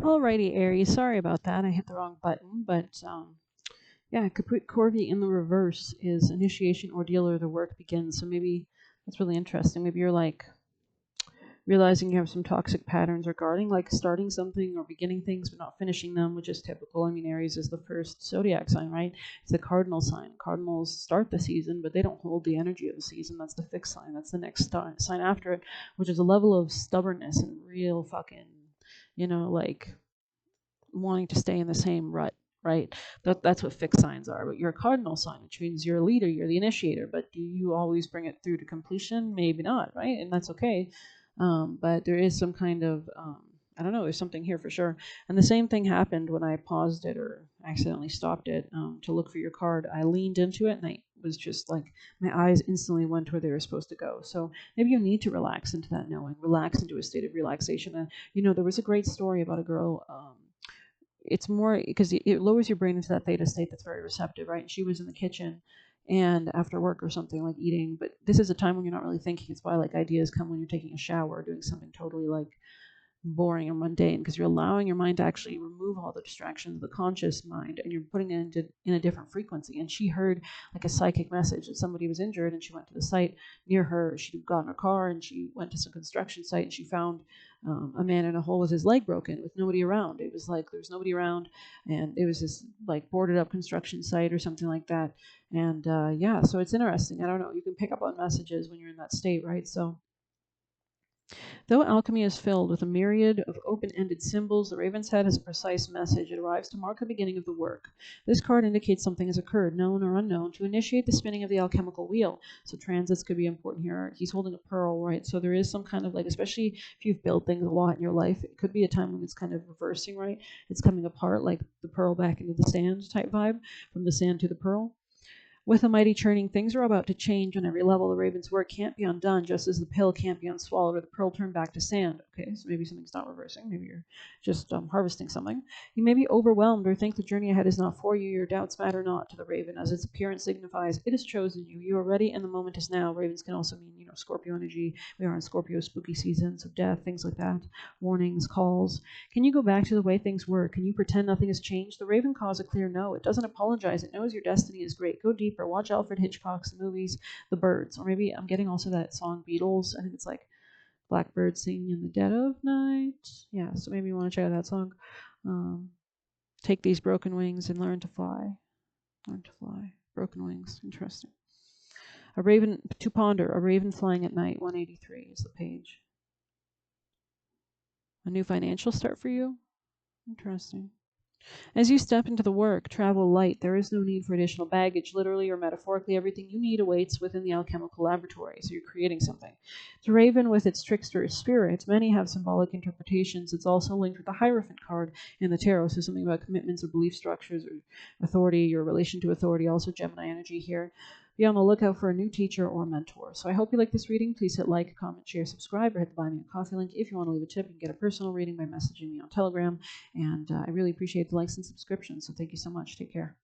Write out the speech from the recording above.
Alrighty, Aries. Sorry about that. I hit the wrong button, but yeah, Caput Corvi in the reverse is initiation, ordeal, or the work begins. So maybe that's really interesting. Maybe you're like realizing you have some toxic patterns regarding like starting something or beginning things but not finishing them, which is typical. I mean, Aries is the first zodiac sign, right? It's the cardinal sign. Cardinals start the season, but they don't hold the energy of the season. That's the fixed sign. That's the next sign after it, which is a level of stubbornness and real fucking, like wanting to stay in the same rut, right? That's what fixed signs are. But you're a cardinal sign, which means you're a leader, you're the initiator. But do you always bring it through to completion? Maybe not, right? And that's okay. But there is some kind of I don't know. There's something here for sure. And the same thing happened when I paused it or accidentally stopped it to look for your card. I leaned into it and I was just like my eyes instantly went where they were supposed to go. So maybe you need to relax into that knowing, relax into a state of relaxation. And there was a great story about a girl. It's more because it lowers your brain into that theta state that's very receptive, right? And she was in the kitchen and after work or something like eating, but this is a time when you're not really thinking. It's why like ideas come when you're taking a shower or doing something totally like boring or mundane because you're allowing your mind to actually remove all the distractions of the conscious mind and you're putting it in a different frequency. And she heard like a psychic message that somebody was injured and she went to the site near her. She got in her car and she went to some construction site and she found a man in a hole with his leg broken with nobody around. It was like there was nobody around and it was this like boarded up construction site or something like that. And yeah, so it's interesting. I don't know. You can pick up on messages when you're in that state, right? So though alchemy is filled with a myriad of open-ended symbols, the raven's head has a precise message. It arrives to mark the beginning of the work. This card indicates something has occurred, known or unknown, to initiate the spinning of the alchemical wheel. So transits could be important here. He's holding a pearl, right? So there is some kind of like, especially if you've built things a lot in your life, it could be a time when it's kind of reversing, right? It's coming apart, like the pearl back into the sand type vibe, from the sand to the pearl. With a mighty churning, things are about to change on every level. The raven's work can't be undone, just as the pill can't be unswallowed or the pearl turned back to sand. Okay, so maybe something's not reversing. Maybe you're just harvesting something. You may be overwhelmed or think the journey ahead is not for you. Your doubts matter not to the raven, as its appearance signifies it has chosen you. You are ready, and the moment is now. Ravens can also mean, Scorpio energy. We are in Scorpio spooky seasons of death, things like that. Warnings, calls. Can you go back to the way things were? Can you pretend nothing has changed? The raven calls a clear no. It doesn't apologize. It knows your destiny is great. Go deeper. Watch Alfred Hitchcock's movies, The Birds. Or maybe I'm getting also that song Beatles. I think it's like Blackbird singing in the dead of night. Yeah, so maybe you want to check out that song. Take these broken wings and learn to fly. Learn to fly. Broken wings. Interesting. A raven to ponder. A raven flying at night. 183 is the page. A new financial start for you. Interesting. As you step into the work, travel light. There is no need for additional baggage. Literally or metaphorically, everything you need awaits within the alchemical laboratory. So you're creating something. The raven with its trickster spirit, many have symbolic interpretations. It's also linked with the Hierophant card in the tarot. So something about commitments or belief structures or authority, your relation to authority. Also Gemini energy here. Be on the lookout for a new teacher or mentor. So I hope you like this reading. Please hit like, comment, share, subscribe, or hit the Buy Me a Coffee link. If you want to leave a tip, you can get a personal reading by messaging me on Telegram. And I really appreciate the likes and subscriptions. So thank you so much. Take care.